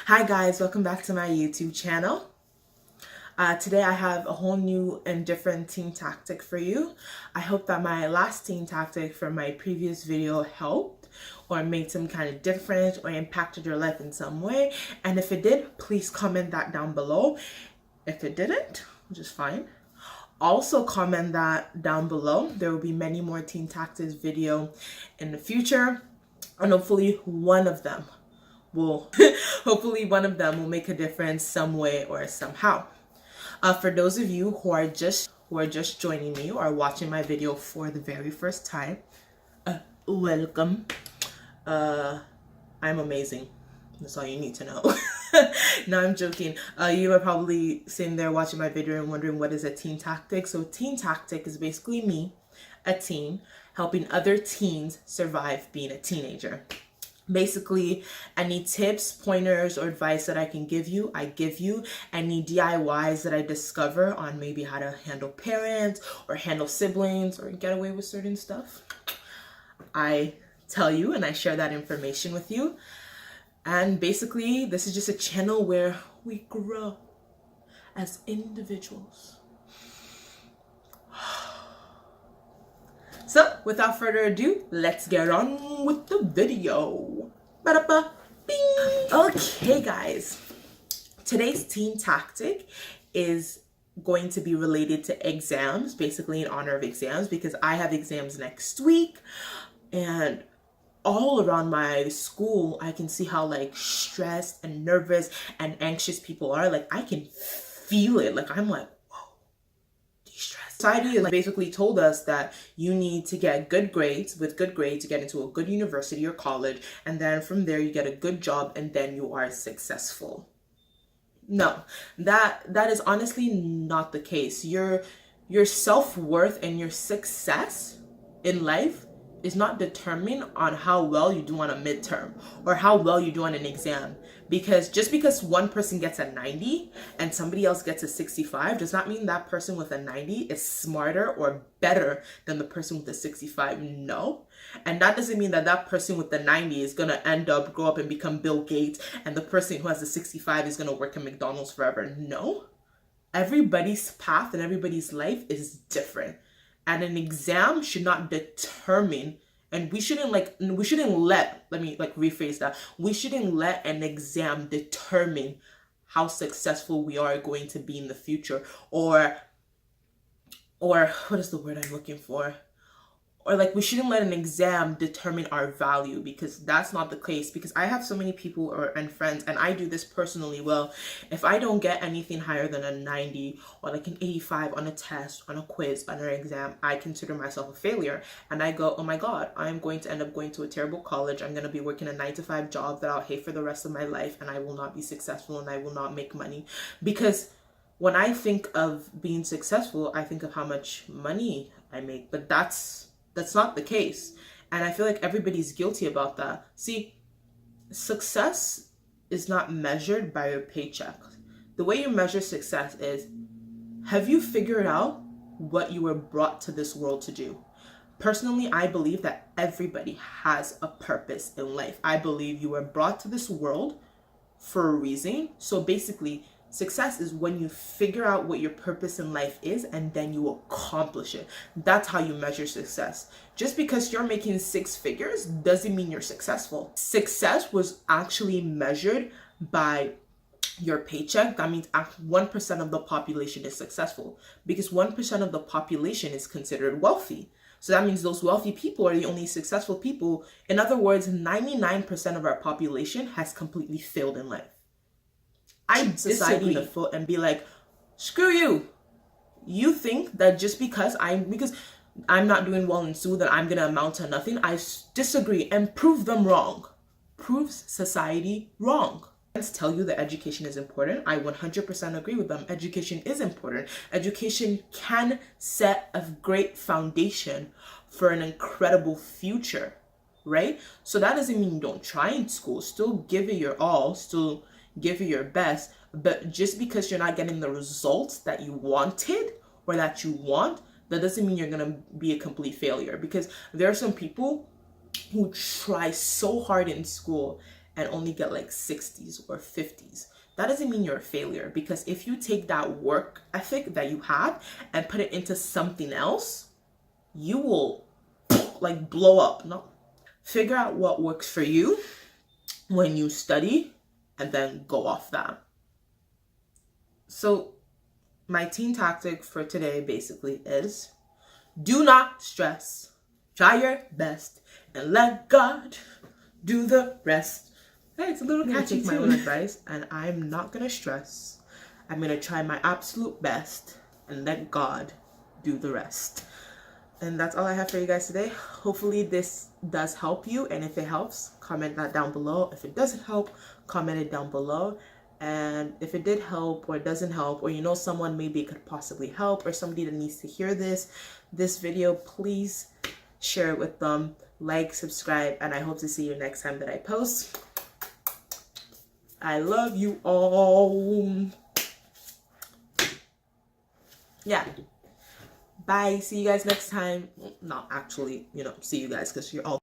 Hi guys, welcome back to my YouTube channel. Today I have a whole new and different teen tactic for you. I hope that my last teen tactic from my previous video helped or made some kind of difference or impacted your life in some way. And if it did, please comment that down below. If it didn't, just fine. Also comment that down below. There will be many more teen tactics video in the future, and hopefully one of them will make a difference some way or somehow. For those of you who are just joining me or watching my video for the very first time, welcome. I'm amazing. That's all you need to know. No, I'm joking. You are probably sitting there watching my video and wondering, what is a teen tactic? So teen tactic is basically me, a teen, helping other teens survive being a teenager. Basically, any tips, pointers, or advice that I can give you, I give you. Any DIYs that I discover on maybe how to handle parents or handle siblings or get away with certain stuff, I tell you and I share that information with you. And basically, this is just a channel where we grow as individuals. So, without further ado, let's get on with the video. Ba-da-ba, bing! Okay, guys. Today's teen tactic is going to be related to exams, basically in honor of exams, because I have exams next week. And all around my school, I can see how stressed and nervous and anxious people are. I can feel it. I'm like, society has basically told us that you need to get good grades, with good grades to get into a good university or college, and then from there you get a good job and then you are successful. No, that is honestly not the case. Your self-worth and your success in life is not determined on how well you do on a midterm or how well you do on an exam. Because just because one person gets a 90 and somebody else gets a 65 does not mean that person with a 90 is smarter or better than the person with the 65. No. And that doesn't mean that that person with the 90 is going to grow up and become Bill Gates, and the person who has the 65 is going to work at McDonald's forever. No. Everybody's path and everybody's life is different. And an exam should not determine, and we shouldn't let an exam determine how successful we are going to be in the future, or what is the word I'm looking for? Or we shouldn't let an exam determine our value, because that's not the case. Because I have so many people and friends, and I do this personally. Well, if I don't get anything higher than a 90 or an 85 on a test, on a quiz, on an exam, I consider myself a failure. And I go, oh my God, I'm going to end up going to a terrible college. I'm going to be working a 9-to-5 job that I'll hate for the rest of my life, and I will not be successful and I will not make money. Because when I think of being successful, I think of how much money I make, but that's not the case. And I feel like everybody's guilty about that. See, success is not measured by your paycheck. The way you measure success is, have you figured out what you were brought to this world to do? Personally, I believe that everybody has a purpose in life. I believe you were brought to this world for a reason. So basically, success is when you figure out what your purpose in life is and then you accomplish it. That's how you measure success. Just because you're making 6 figures doesn't mean you're successful. Success was actually measured by your paycheck. That means 1% of the population is successful, because 1% of the population is considered wealthy. So that means those wealthy people are the only successful people. In other words, 99% of our population has completely failed in life. I disagree the foot and be like, screw you. You think that just because I'm not doing well in school that I'm going to amount to nothing? I disagree, and prove them wrong. Proves society wrong. Friends tell you that education is important. I 100% agree with them. Education is important. Education can set a great foundation for an incredible future, right? So that doesn't mean you don't try in school. Still give it your all. Still give it your best, but just because you're not getting the results that you wanted or that you want, that doesn't mean you're gonna be a complete failure. Because there are some people who try so hard in school and only get like 60s or 50s, that doesn't mean you're a failure. Because if you take that work ethic that you have and put it into something else, you will like blow up. No, figure out what works for you when you study and then go off that. So my teen tactic for today basically is do not stress. Try your best and let God do the rest. Hey, it's a little catchy. Take my own advice, and I'm not gonna stress. I'm gonna try my absolute best and let God do the rest. And that's all I have for you guys today. Hopefully this does help you, and if it helps, comment that down below. If it doesn't help, comment it down below. And if it did help or doesn't help, or you know someone maybe it could possibly help, or somebody that needs to hear this video, please share it with them. Like, subscribe, and I hope to see you next time that I post. I love you all. Yeah. Bye. See you guys next time. Not actually, see you guys because you're all